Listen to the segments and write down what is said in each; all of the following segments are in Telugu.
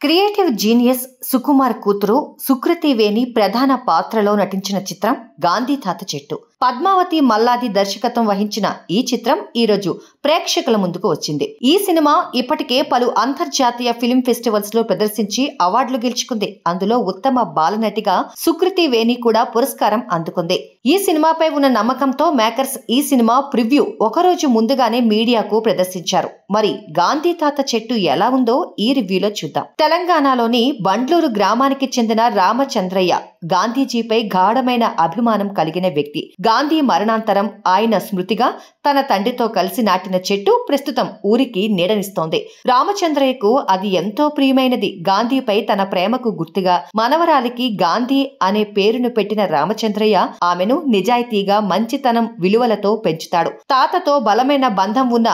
క్రియేటివ్ జీనియస్ సుకుమార్ కూతురు సుకృతి వేణి ప్రధాన పాత్రలో నటించిన చిత్రం గాంధీ తాత చెట్టు. పద్మావతి మల్లాది దర్శకత్వం వహించిన ఈ చిత్రం ఈరోజు ప్రేక్షకుల ముందుకు వచ్చింది. ఈ సినిమా ఇప్పటికే పలు అంతర్జాతీయ ఫిల్మ్ ఫెస్టివల్స్ లో ప్రదర్శించి అవార్డులు గెలుచుకుంది. అందులో ఉత్తమ బాలనటిగా సుకృతి వేణి కూడా పురస్కారం అందుకుంది. ఈ సినిమాపై ఉన్న నమ్మకంతో మేకర్స్ ఈ సినిమా ప్రివ్యూ ఒకరోజు ముందుగానే మీడియాకు ప్రదర్శించారు. మరి గాంధీ తాత చెట్టు ఎలా ఉందో ఈ రివ్యూలో చూద్దాం. తెలంగాణలోని బండ్లూరు గ్రామానికి చెందిన రామచంద్రయ్య గాంధీజీపై గాఢమైన అభిమానం కలిగిన వ్యక్తి. గాంధీ మరణాంతరం ఆయన స్మృతిగా తన తండ్రితో కలిసి నాటిన చెట్టు ప్రస్తుతం ఊరికి నీడనిస్తోంది. రామచంద్రయ్యకు అది ఎంతో ప్రియమైనది. గాంధీపై తన ప్రేమకు గుర్తుగా మనవరాలికి గాంధీ అనే పేరును పెట్టిన రామచంద్రయ్య ఆమెను నిజాయితీగా మంచితనం విలువలతో పెంచుతాడు. తాతతో బలమైన బంధం ఉన్న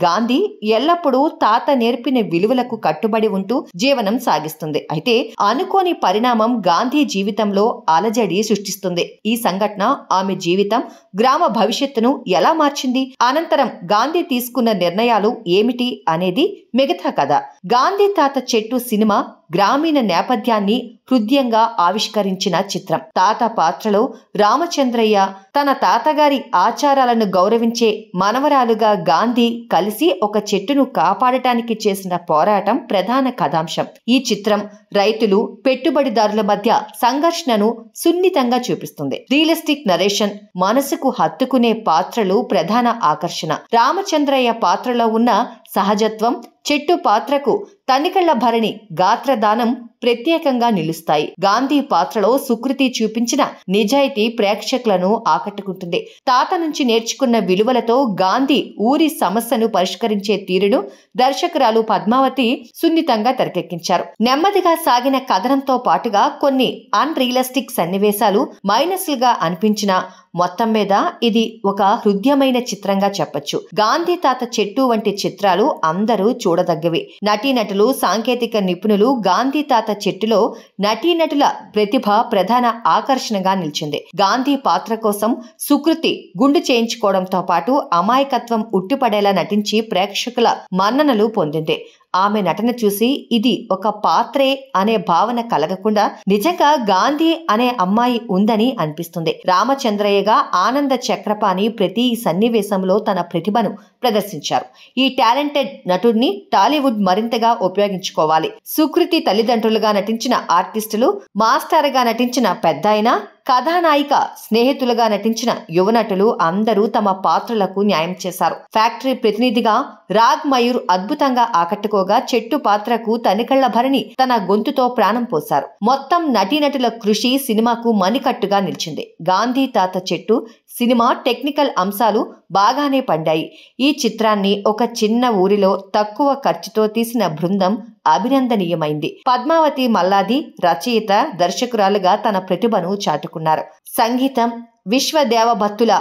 గాంధీ ఎల్లప్పుడూ తాత నేర్పిన విలువలకు కట్టుబడి ఉంటూ జీవనం సాగిస్తుంది. అయితే అనుకోని పరిణామం గాంధీ జీవితంలో అలజడి సృష్టిస్తుంది. ఈ సంఘటన ఆమె జీవితం, గ్రామ భవిష్యత్తును ఎలా మార్చింది, అనంతరం గాంధీ తీసుకున్న నిర్ణయాలు ఏమిటి అనేది మిగతా కథ. గాంధీ తాత చెట్టు సినిమా గ్రామీణ నేపథ్యాన్ని హృదయంగా ఆవిష్కరించిన చిత్రం. తాత పాత్రలో రామచంద్రయ్య తన తాతగారి ఆచారాలను గౌరవించే మనవరాలుగా గాంధీ కలిసి ఒక చెట్టును కాపాడటానికి చేసిన పోరాటం ప్రధాన కథాంశం. ఈ చిత్రం రైతులు, పెట్టుబడిదారుల మధ్య సంఘర్షణను సున్నితంగా చూపిస్తుంది. రియలిస్టిక్ నరేషన్, మనసుకు హత్తుకునే పాత్రలు ప్రధాన ఆకర్షణ. రామచంద్రయ్య పాత్రలో ఉన్న సహజత్వం, చెట్టు పాత్రకు తనికళ్ల భరణి, గాత్రదానం ప్రత్యేకంగా నిలుస్తాయి. గాంధీ పాత్రలో సుకృతి చూపించిన నిజాయితీ ప్రేక్షకులను ఆకట్టుకుంటుంది. తాత నుంచి నేర్చుకున్న విలువలతో గాంధీ ఊరి సమస్యను పరిష్కరించే తీరును దర్శకురాలు పద్మావతి సున్నితంగా తెరకెక్కించారు. నెమ్మదిగా సాగిన కథనంతో పాటుగా కొన్ని అన్రియలిస్టిక్ సన్నివేశాలు మైనస్లుగా అనిపించినా మొత్తం మీద ఇది ఒక హృదయమైన చిత్రంగా చెప్పొచ్చు. గాంధీ తాత చెట్టు వంటి చిత్రాలు అందరూ చూడదగ్గవి. నటీనటులు, సాంకేతిక నిపుణులు, గాంధీ తాత చెట్టులో నటీనటుల ప్రతిభ ప్రధాన ఆకర్షణగా నిలిచింది. గాంధీ పాత్ర కోసం సుకృతి గుండు చేయించుకోవడంతో పాటు అమాయకత్వం ఉట్టిపడేలా నటించి ప్రేక్షకుల మన్ననలు పొందింది. ఆమె నటన చూసి ఇది ఒక పాత్రే అనే భావన కలగకుండా నిజంగా గాంధీ అనే అమ్మాయి ఉందని అనిపిస్తుంది. రామచంద్రయ్యగా ఆనంద చక్రపాణి ప్రతి సన్నివేశంలో తన ప్రతిభను ప్రదర్శించారు. ఈ టాలెంటెడ్ నటుడిని టాలీవుడ్ మరింతగా ఉపయోగించుకోవాలి. సుకృతి తల్లిదండ్రులుగా నటించిన ఆర్టిస్టులు, మాస్టర్గా నటించిన పెద్దాయన, కథానాయిక, స్నేహితులుగా నటించిన యువనటులు అందరూ తమ పాత్రలకు న్యాయం చేశారు. ఫ్యాక్టరీ ప్రతినిధిగా రాగ్ మయూర్ అద్భుతంగా ఆకట్టుకోగా, చెట్టు పాత్రకు తనికళ్ల భరణి తన గొంతుతో ప్రాణం పోశారు. మొత్తం నటీనటుల కృషి సినిమాకు మణికట్టుగా నిలిచింది. గాంధీ తాత చెట్టు సినిమా టెక్నికల్ అంశాలు బాగానే పండాయి. ఈ చిత్రాన్ని ఒక చిన్న ఊరిలో తక్కువ ఖర్చుతో తీసిన బృందం అభినందనీయమైంది. పద్మావతి మల్లాది రచయిత, దర్శకురాలుగా తన ప్రతిభను చాటుకున్నారు. సంగీతం విశ్వదేవభత్తుల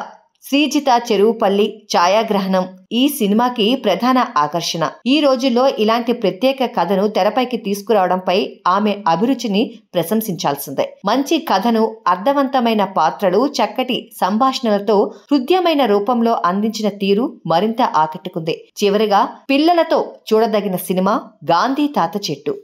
శ్రీజిత చెరువుపల్లి ఛాయాగ్రహణం ఈ సినిమాకి ప్రధాన ఆకర్షణ. ఈ రోజుల్లో ఇలాంటి ప్రత్యేక కథను తెరపైకి తీసుకురావడంపై ఆమె అభిరుచిని ప్రశంసించాల్సిందే. మంచి కథను, అర్థవంతమైన పాత్రలు, చక్కటి సంభాషణలతో హృదయమైన రూపంలో అందించిన తీరు మరింత ఆకట్టుకుంది. చివరిగా పిల్లలతో చూడదగిన సినిమా గాంధీ తాత చెట్టు.